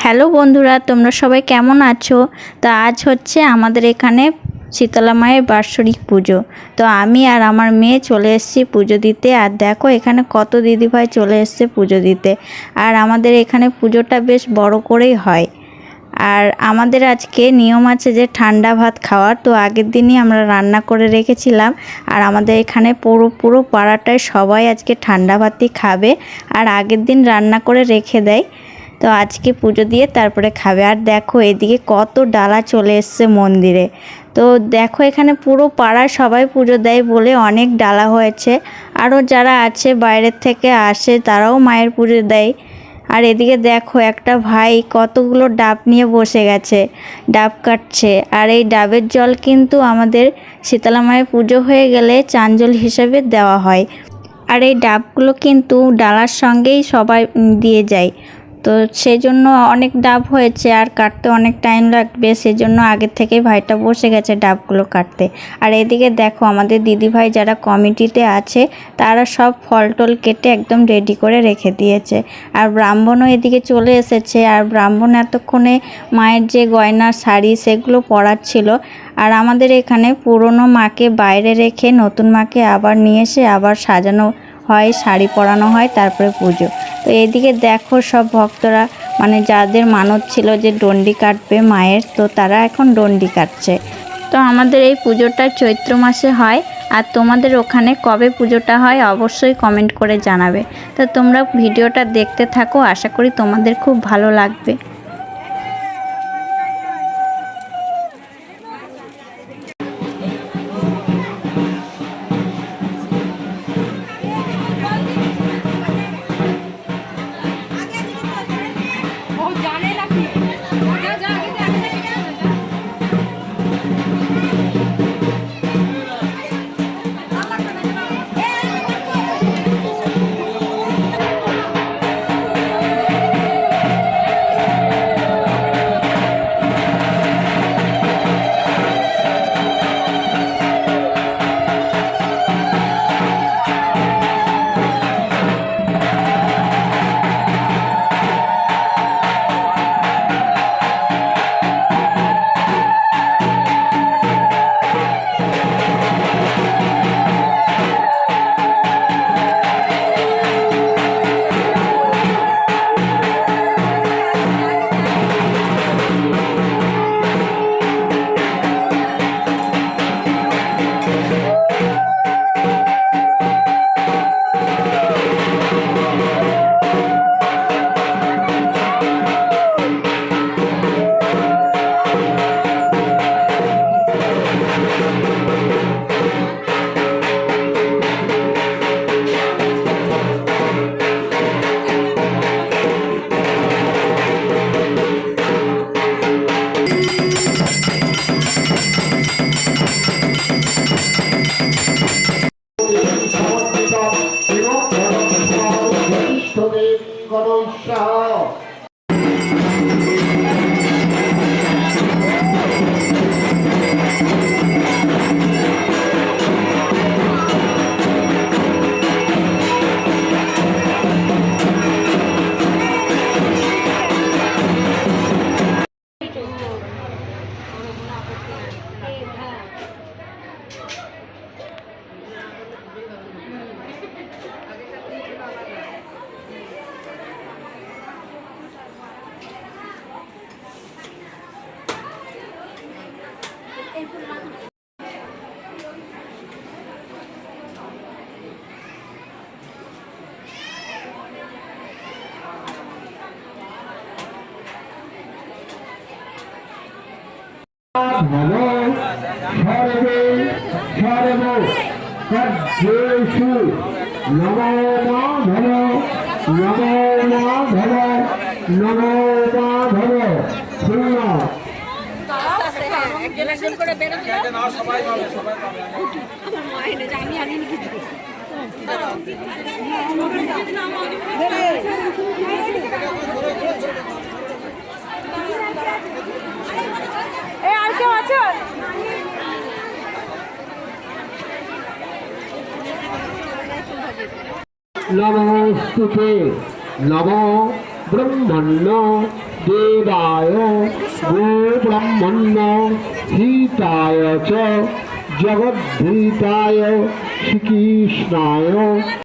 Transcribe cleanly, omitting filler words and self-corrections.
Hello বন্ধুরা, তোমরা সবাই কেমন আছো? তো আজ হচ্ছে আমাদের এখানে শীতলা মায়ের বাৎসরিক পুজো। তো আমি আর আমার মেয়ে চলে এসেছি পুজো দিতে। আর দেখো এখানে কত দিদিভাই চলে এসছে পুজো দিতে। আর আমাদের এখানে পুজোটা বেশ বড় করেই হয়। আর আমাদের আজকে নিয়ম আছে যে ঠান্ডা ভাত খাওয়ার। তো আগের দিনই আমরা রান্না করে রেখেছিলাম। আর আমাদের এখানে পুরো পাড়াটায় সবাই আজকে ঠান্ডা ভাতই খাবে। আর আগের দিন রান্না করে রেখে দেয়। তো আজকে পুজো দিয়ে তারপরে খাবে। আর দেখো এদিকে কত ডালা চলে এসছে মন্দিরে। তো দেখো এখানে পুরো পাড়ায় সবাই পুজো দেয় বলে অনেক ডালা হয়েছে। আরও যারা আছে বাইরের থেকে আসে তারাও মায়ের পুজো দেয়। আর এদিকে দেখো একটা ভাই কতগুলো ডাব নিয়ে বসে গেছে, ডাব কাটছে। আর এই ডাবের জল কিন্তু আমাদের শীতলা মায়ের পুজো হয়ে গেলে চাঞ্জল হিসেবে দেওয়া হয়। আর এই ডাবগুলো কিন্তু ডালার সঙ্গেই সবাই দিয়ে যায়। তো সেই জন্য অনেক ডাব হয়েছে আর কাটতে অনেক টাইম লাগবে, সেজন্য আগের থেকেই ভাইটা বসে গেছে ডাবগুলো কাটতে। আর এদিকে দেখো আমাদের দিদিভাই যারা কমিটিতে আছে তারা সব ফল টল কেটে একদম রেডি করে রেখে দিয়েছে। আর ব্রাহ্মণও এদিকে চলে এসেছে। আর ব্রাহ্মণ এতক্ষণে মায়ের যে গয়না শাড়ি সেগুলো পরাচ্ছিল। আর আমাদের এখানে পুরনো মাকে বাইরে রেখে নতুন মাকে আবার নিয়ে এসে আবার সাজানো হয়, শাড়ি পরানো হয়, তারপরে পুজো। তো এদিকে দেখো সব ভক্তরা মানে যাদের মানত ছিল যে ডন্ডি কাটবে মায়ের, তো তারা এখন ডন্ডি কাটছে। তো আমাদের এই পুজোটা চৈত্র মাসে হয়। আর তোমাদের ওখানে কবে পুজোটা হয় অবশ্যই কমেন্ট করে জানাবে। তো তোমরা ভিডিওটা দেখতে থাকো, আশা করি তোমাদের খুব ভালো লাগবে। নমো সর্বে সর্ব কার্যেষু নমো মাধব নমো মাধব নমো মাধব। শূন্য একজন করে বেরোতে সবাই পাবে সবাই পাবে। আমার মা এনে জানি আমি কিছু আর কেউ আছে? নমস্তুতে নমো ব্রহ্মণ্য देवाय गो ब्रह्मण्य हिताय च जगद्धिताय श्रीकृष्णाय